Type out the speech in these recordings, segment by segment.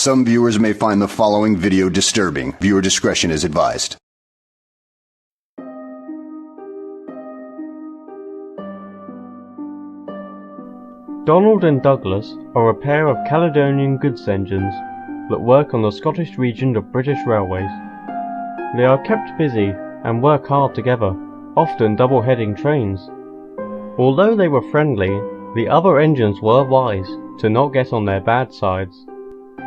Some viewers may find the following video disturbing. Viewer discretion is advised. Donald and Douglas are a pair of Caledonian goods engines that work on the Scottish region of British Railways. They are kept busy and work hard together, often double-heading trains. Although they were friendly, the other engines were wise to not get on their bad sides,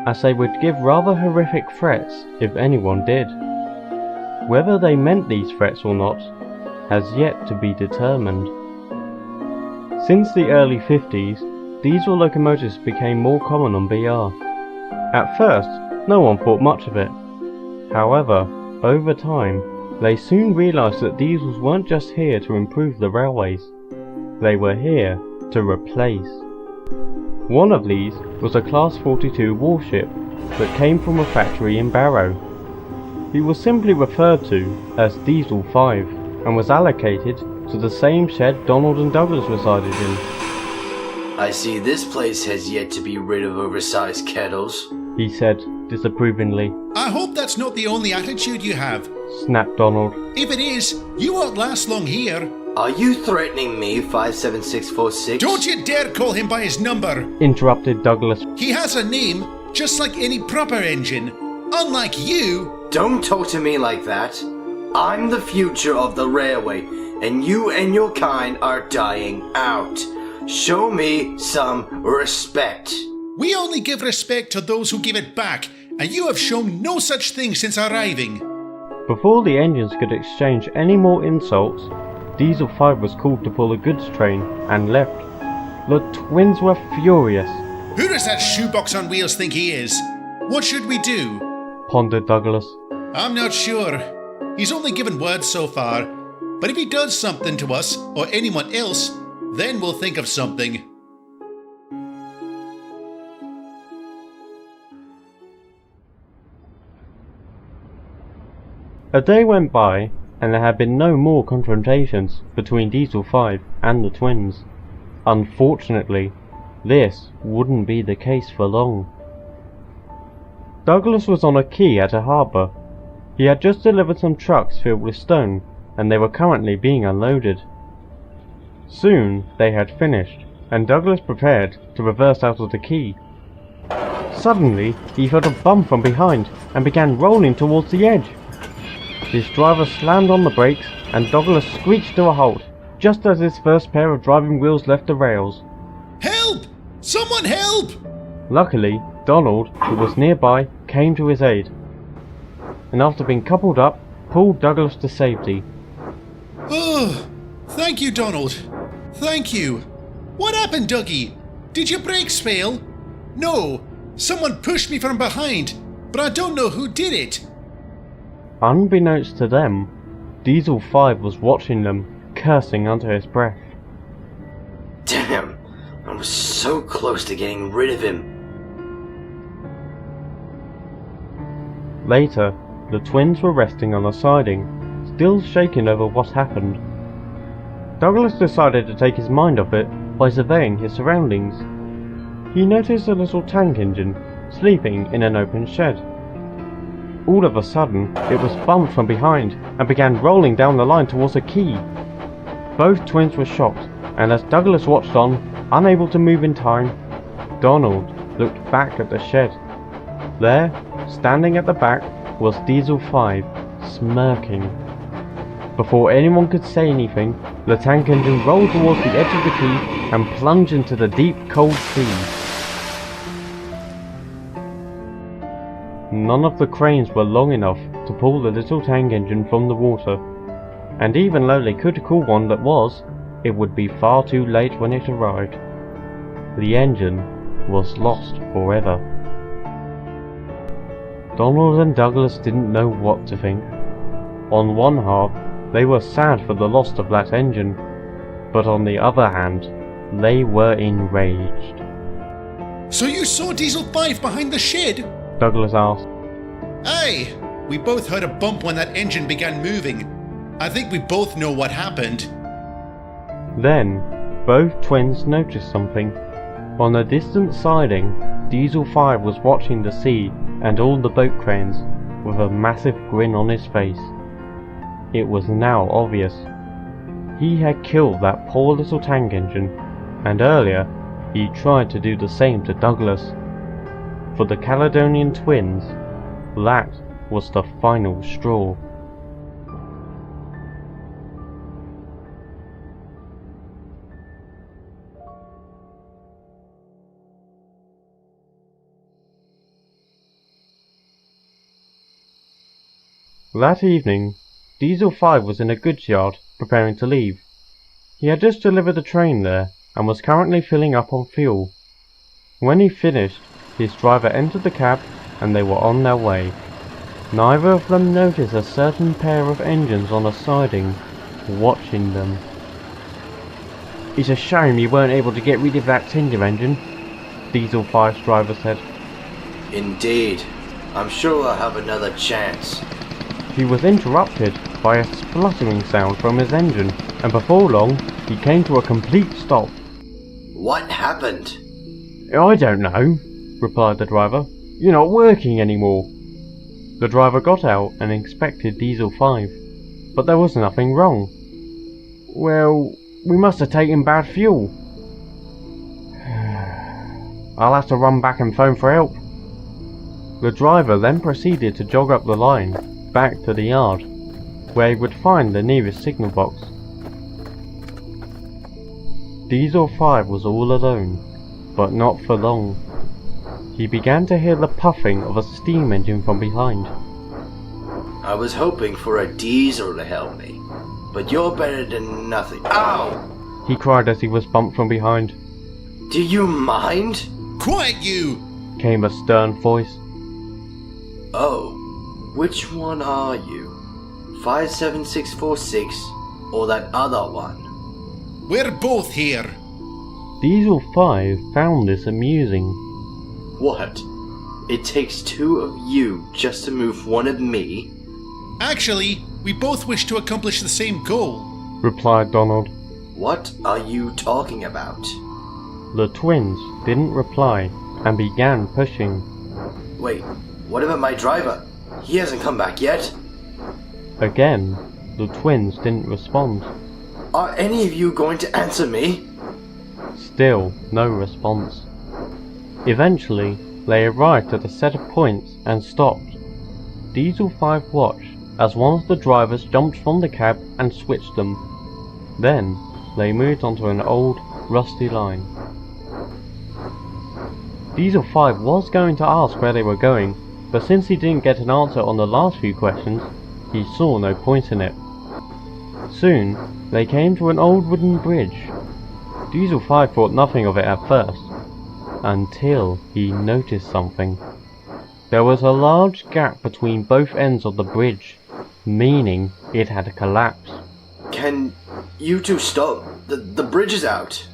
as they would give rather horrific threats if anyone did. Whether they meant these threats or not has yet to be determined. Since the early 50s, diesel locomotives became more common on BR. At first, no one thought much of it. However, over time, they soon realised that diesels weren't just here to improve the railways. They were here to replace. One of these was a Class 42 warship that came from a factory in Barrow. He was simply referred to as Diesel 5 and was allocated to the same shed Donald and Douglas resided in. I see this place has yet to be rid of oversized kettles, he said disapprovingly. I hope that's not the only attitude you have, snapped Donald. If it is, you won't last long here. Are you threatening me, 57646? Don't you dare call him by his number, interrupted Douglas. He has a name, just like any proper engine. Unlike you. Don't talk to me like that. I'm the future of the railway, and you and your kind are dying out. Show me some respect. We only give respect to those who give it back, and you have shown no such thing since arriving. Before the engines could exchange any more insults, Diesel 5 was called to pull a goods train and left. The twins were furious. Who does that shoebox on wheels think he is? What should we do? Pondered Douglas. I'm not sure. He's only given words so far, but if he does something to us or anyone else, then we'll think of something. A day went by, and there had been no more confrontations between Diesel 5 and the twins. Unfortunately, this wouldn't be the case for long. Douglas was on a quay at a harbour. He had just delivered some trucks filled with stone, and they were currently being unloaded. Soon they had finished, and Douglas prepared to reverse out of the quay. Suddenly, he felt a bump from behind and began rolling towards the edge. His driver slammed on the brakes, and Douglas screeched to a halt, just as his first pair of driving wheels left the rails. Help! Someone help! Luckily, Donald, who was nearby, came to his aid, and after being coupled up, pulled Douglas to safety. Oh, thank you, Donald. Thank you. What happened, Dougie? Did your brakes fail? No, someone pushed me from behind, but I don't know who did it. Unbeknownst to them, Diesel 5 was watching them, cursing under his breath. Damn, I was so close to getting rid of him. Later, the twins were resting on a siding, still shaken over what happened. Douglas decided to take his mind off it by surveying his surroundings. He noticed a little tank engine sleeping in an open shed. All of a sudden, it was bumped from behind and began rolling down the line towards a quay. Both twins were shocked, and as Douglas watched on, unable to move in time, Donald looked back at the shed. There, standing at the back, was Diesel 5, smirking. Before anyone could say anything, the tank engine rolled towards the edge of the quay and plunged into the deep, cold sea. None of the cranes were long enough to pull the little tank engine from the water, and even though they could call one that was, it would be far too late when it arrived. The engine was lost forever. Donald and Douglas didn't know what to think. On one half, they were sad for the loss of that engine, but on the other hand, they were enraged. So you saw Diesel 5 behind the shed? Douglas asked. Aye, we both heard a bump when that engine began moving. I think we both know what happened. Then, both twins noticed something. On a distant siding, Diesel 5 was watching the sea and all the boat cranes with a massive grin on his face. It was now obvious. He had killed that poor little tank engine, and earlier he tried to do the same to Douglas. For the Caledonian twins, that was the final straw. That evening, Diesel 5 was in a goods yard preparing to leave. He had just delivered a train there and was currently filling up on fuel. When he finished, his driver entered the cab and they were on their way. Neither of them noticed a certain pair of engines on a siding, watching them. "It's a shame you weren't able to get rid of that tender engine," Diesel 5's driver said. Indeed. I'm sure I'll have another chance. He was interrupted by a spluttering sound from his engine, and before long he came to a complete stop. What happened? "I don't know," replied the driver. "You're not working anymore." The driver got out and inspected Diesel 5, but there was nothing wrong. "Well, we must have taken bad fuel. I'll have to run back and phone for help." The driver then proceeded to jog up the line back to the yard, where he would find the nearest signal box. Diesel 5 was all alone, but not for long. He began to hear the puffing of a steam engine from behind. I was hoping for a diesel to help me, but you're better than nothing. Ow! He cried as he was bumped from behind. Do you mind? Quiet, you! Came a stern voice. Oh, which one are you? 57646 or that other one? We're both here. Diesel 5 found this amusing. What? It takes two of you just to move one of me? Actually, we both wish to accomplish the same goal, replied Donald. What are you talking about? The twins didn't reply and began pushing. Wait, what about my driver? He hasn't come back yet. Again, the twins didn't respond. Are any of you going to answer me? Still no response. Eventually, they arrived at a set of points and stopped. Diesel 5 watched as one of the drivers jumped from the cab and switched them. Then, they moved onto an old, rusty line. Diesel 5 was going to ask where they were going, but since he didn't get an answer on the last few questions, he saw no point in it. Soon, they came to an old wooden bridge. Diesel 5 thought nothing of it at first, until he noticed something. There was a large gap between both ends of the bridge, meaning it had collapsed. Can you two stop? The bridge is out.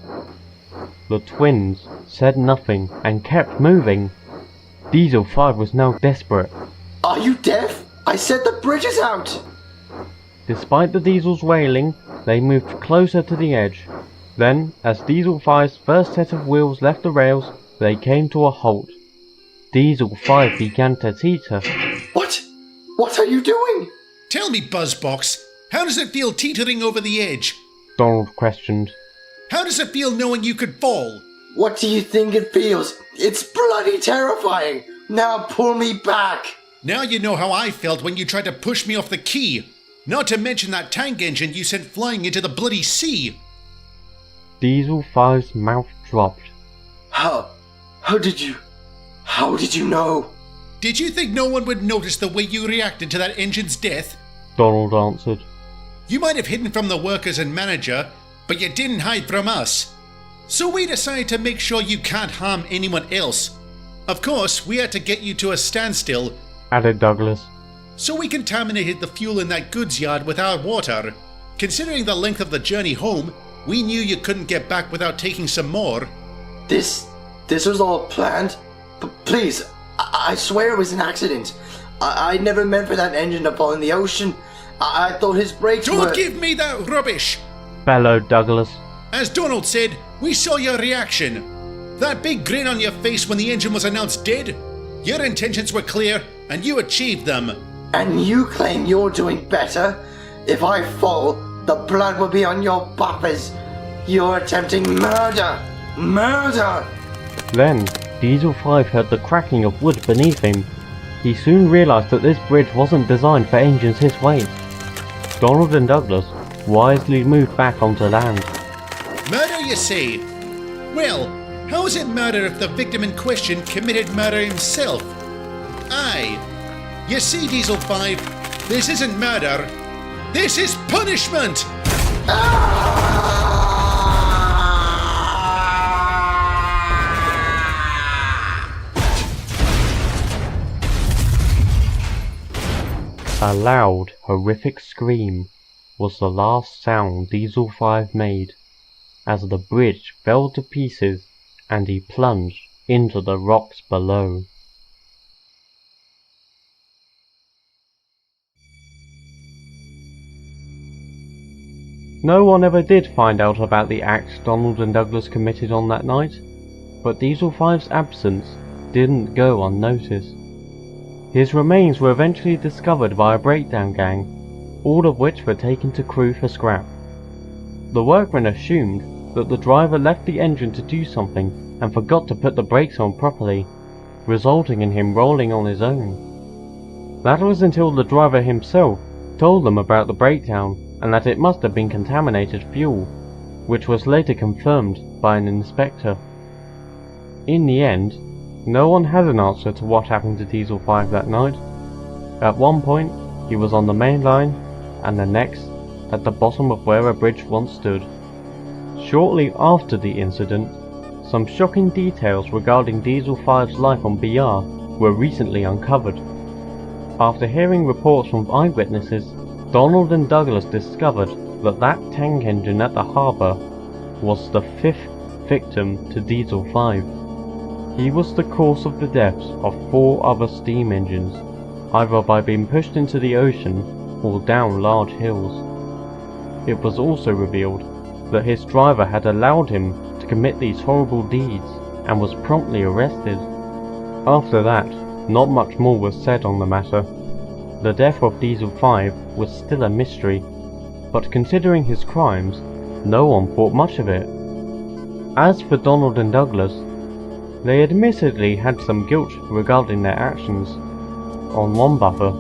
The twins said nothing and kept moving. Diesel 5 was now desperate. Are you deaf? I said the bridge is out! Despite the Diesel's wailing, they moved closer to the edge. Then, as Diesel 5's first set of wheels left the rails, they came to a halt. Diesel 5 began to teeter. What? What are you doing? Tell me, Buzzbox, how does it feel teetering over the edge? Donald questioned. How does it feel knowing you could fall? What do you think it feels? It's bloody terrifying! Now pull me back! Now you know how I felt when you tried to push me off the quay. Not to mention that tank engine you sent flying into the bloody sea. Diesel 5's mouth dropped. How did you know? Did you think no one would notice the way you reacted to that engine's death? Donald answered. You might have hidden from the workers and manager, but you didn't hide from us. So we decided to make sure you can't harm anyone else. Of course, we had to get you to a standstill, added Douglas. So we contaminated the fuel in that goods yard with our water. Considering the length of the journey home, we knew you couldn't get back without taking some more. This was all planned? Please, I swear it was an accident. I never meant for that engine to fall in the ocean. I thought his brakes were... Don't give me that rubbish! Bellowed Douglas. As Donald said, we saw your reaction. That big grin on your face when the engine was announced dead? Your intentions were clear, and you achieved them. And you claim you're doing better? If I fall, the blood will be on your buffers. You're attempting murder! Murder! Then, Diesel 5 heard the cracking of wood beneath him. He soon realised that this bridge wasn't designed for engines his weight. Donald and Douglas wisely moved back onto land. Murder, you say? Well, how is it murder if the victim in question committed murder himself? Aye. You see, Diesel 5, this isn't murder. This is punishment! A loud, horrific scream was the last sound Diesel 5 made, as the bridge fell to pieces and he plunged into the rocks below. No one ever did find out about the act Donald and Douglas committed on that night, but Diesel 5's absence didn't go unnoticed. His remains were eventually discovered by a breakdown gang, all of which were taken to crew for scrap. The workmen assumed that the driver left the engine to do something and forgot to put the brakes on properly, resulting in him rolling on his own. That was until the driver himself told them about the breakdown and that it must have been contaminated fuel, which was later confirmed by an inspector. In the end, no one has an answer to what happened to Diesel 5 that night. At one point, he was on the main line, and the next, at the bottom of where a bridge once stood. Shortly after the incident, some shocking details regarding Diesel 5's life on BR were recently uncovered. After hearing reports from eyewitnesses, Donald and Douglas discovered that that tank engine at the harbour was the 5th victim to Diesel 5. He was the cause of the deaths of 4 other steam engines, either by being pushed into the ocean or down large hills. It was also revealed that his driver had allowed him to commit these horrible deeds and was promptly arrested. After that, not much more was said on the matter. The death of Diesel 5 was still a mystery, but considering his crimes, no one thought much of it. As for Donald and Douglas, they admittedly had some guilt regarding their actions. On one buffer,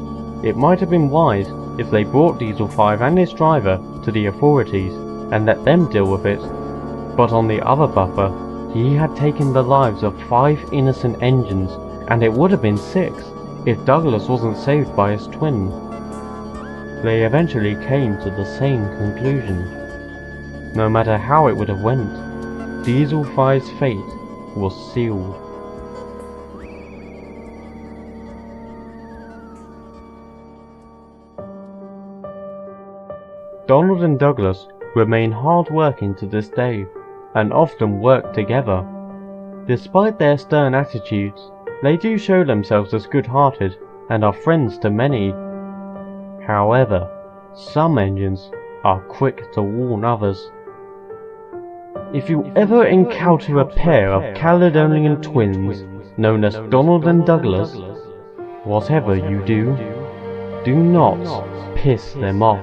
it might have been wise if they brought Diesel 5 and his driver to the authorities and let them deal with it, but on the other buffer, he had taken the lives of 5 innocent engines, and it would have been 6 if Douglas wasn't saved by his twin. They eventually came to the same conclusion. No matter how it would have went, Diesel 5's fate was sealed. Donald and Douglas remain hard-working to this day, and often work together. Despite their stern attitudes, they do show themselves as good-hearted and are friends to many. However, some engines are quick to warn others. If you ever encounter a pair of Caledonian twins known as Donald and Douglas, whatever you do, do not piss them off.